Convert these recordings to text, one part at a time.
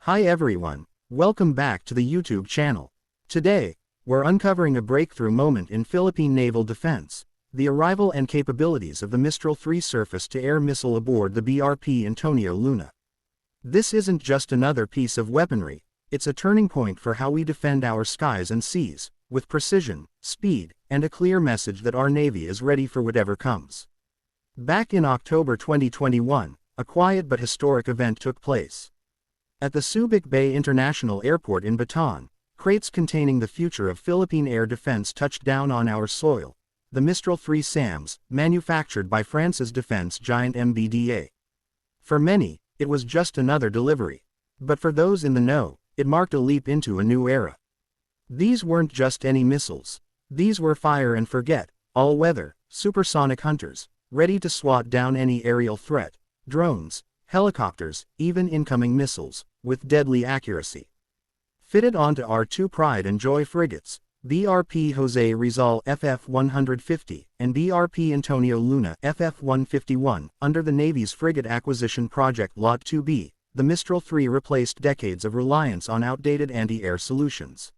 Hi everyone, welcome back to the YouTube channel. Today, we're uncovering a breakthrough moment in Philippine naval defense, the arrival and capabilities of the Mistral 3 surface-to-air missile aboard the BRP Antonio Luna. This isn't just another piece of weaponry, it's a turning point for how we defend our skies and seas, with precision, speed, and a clear message that our Navy is ready for whatever comes. Back in October 2021, a quiet but historic event took place. At the Subic Bay International Airport in Bataan, crates containing the future of Philippine air defense touched down on our soil, the Mistral 3 SAMs, manufactured by France's defense giant MBDA. For many, it was just another delivery. But for those in the know, it marked a leap into a new era. These weren't just any missiles. These were fire and forget, all-weather, supersonic hunters, ready to swat down any aerial threat, drones, helicopters, even incoming missiles, with deadly accuracy. Fitted onto our two Pride and Joy frigates, BRP Jose Rizal FF-150 and BRP Antonio Luna FF-151, under the Navy's Frigate Acquisition Project Lot 2B, the Mistral 3 replaced decades of reliance on outdated anti-air solutions.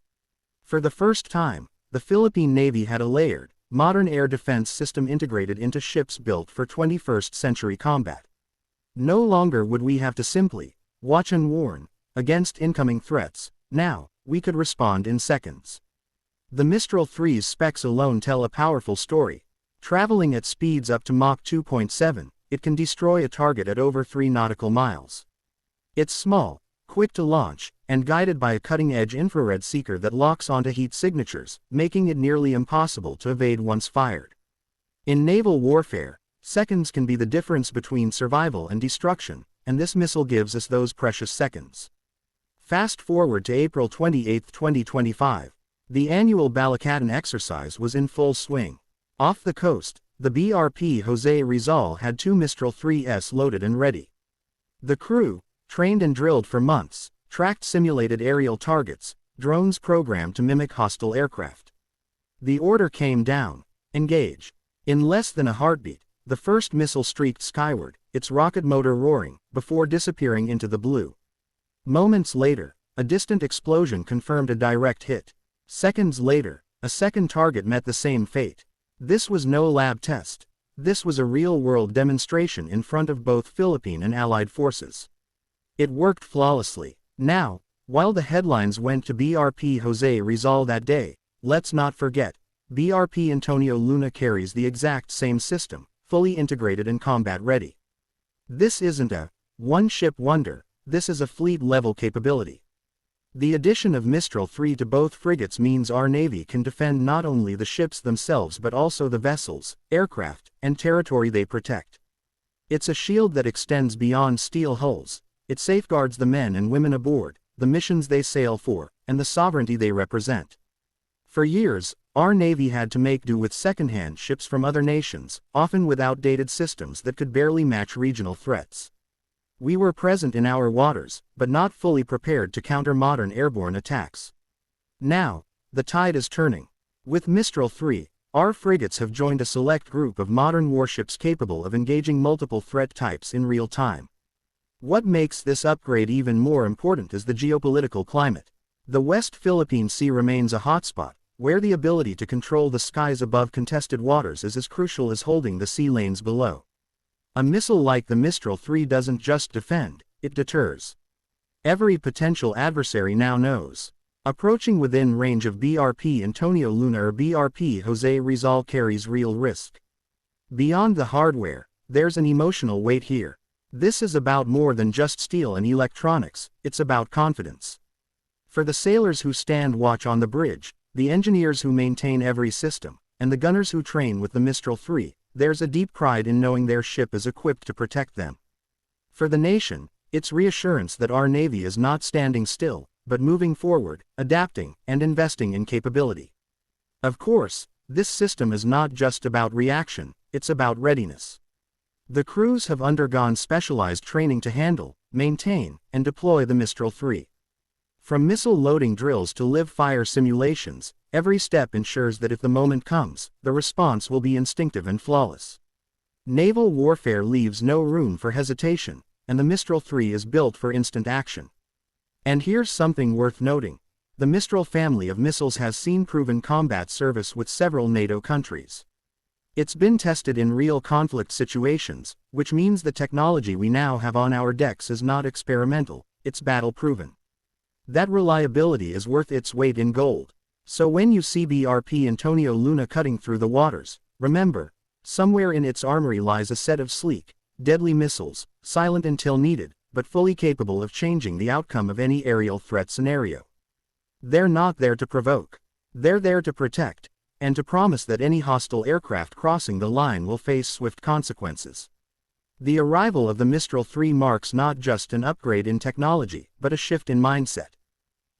For the first time, the Philippine Navy had a layered, modern air defense system integrated into ships built for 21st century combat. No longer would we have to simply watch and warn against incoming threats. Now, we could respond in seconds. The Mistral 3's specs alone tell a powerful story. Traveling at speeds up to Mach 2.7, it can destroy a target at over 3 nautical miles. It's small, quick to launch, and guided by a cutting-edge infrared seeker that locks onto heat signatures, making it nearly impossible to evade once fired. In naval warfare, seconds can be the difference between survival and destruction, and this missile gives us those precious seconds. Fast forward to April 28, 2025. The annual Balikatan exercise was in full swing. Off the coast, the BRP Jose Rizal had two Mistral 3s loaded and ready. The crew, trained and drilled for months, tracked simulated aerial targets, drones programmed to mimic hostile aircraft. The order came down: engage. In less than a heartbeat, the first missile streaked skyward, its rocket motor roaring, before disappearing into the blue. Moments later, a distant explosion confirmed a direct hit. Seconds later, a second target met the same fate. This was no lab test. This was a real-world demonstration in front of both Philippine and Allied forces. It worked flawlessly. Now, while the headlines went to BRP Jose Rizal that day, let's not forget, BRP Antonio Luna carries the exact same system, fully integrated and combat-ready. This isn't a one-ship wonder, this is a fleet-level capability. The addition of Mistral 3 to both frigates means our Navy can defend not only the ships themselves but also the vessels, aircraft, and territory they protect. It's a shield that extends beyond steel hulls. It safeguards the men and women aboard, the missions they sail for, and the sovereignty they represent. For years, our Navy had to make do with second-hand ships from other nations, often with outdated systems that could barely match regional threats. We were present in our waters, but not fully prepared to counter modern airborne attacks. Now, the tide is turning. With Mistral 3, our frigates have joined a select group of modern warships capable of engaging multiple threat types in real time. What makes this upgrade even more important is the geopolitical climate. The West Philippine Sea remains a hotspot, where the ability to control the skies above contested waters is as crucial as holding the sea lanes below. A missile like the Mistral 3 doesn't just defend, it deters. Every potential adversary now knows. Approaching within range of BRP Antonio Luna or BRP Jose Rizal carries real risk. Beyond the hardware, there's an emotional weight here. This is about more than just steel and electronics, it's about confidence. For the sailors who stand watch on the bridge, the engineers who maintain every system, and the gunners who train with the Mistral 3, there's a deep pride in knowing their ship is equipped to protect them. For the nation, it's reassurance that our Navy is not standing still, but moving forward, adapting, and investing in capability. Of course, this system is not just about reaction, it's about readiness. The crews have undergone specialized training to handle, maintain, and deploy the Mistral 3. From missile loading drills to live-fire simulations, every step ensures that if the moment comes, the response will be instinctive and flawless. Naval warfare leaves no room for hesitation, and the Mistral 3 is built for instant action. And here's something worth noting. The Mistral family of missiles has seen proven combat service with several NATO countries. It's been tested in real conflict situations, which means the technology we now have on our decks is not experimental, it's battle-proven. That reliability is worth its weight in gold. So when you see BRP Antonio Luna cutting through the waters, remember, somewhere in its armory lies a set of sleek, deadly missiles, silent until needed, but fully capable of changing the outcome of any aerial threat scenario. They're not there to provoke. They're there to protect, and to promise that any hostile aircraft crossing the line will face swift consequences. The arrival of the Mistral 3 marks not just an upgrade in technology, but a shift in mindset.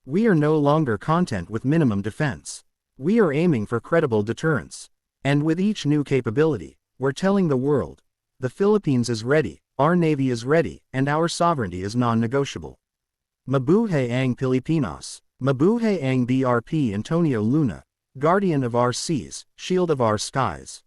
We are no longer content with minimum defense. We are aiming for credible deterrence. And with each new capability, we're telling the world, the Philippines is ready, our Navy is ready, and our sovereignty is non-negotiable. Mabuhay ang Pilipinas. Mabuhay ang BRP Antonio Luna, guardian of our seas, shield of our skies.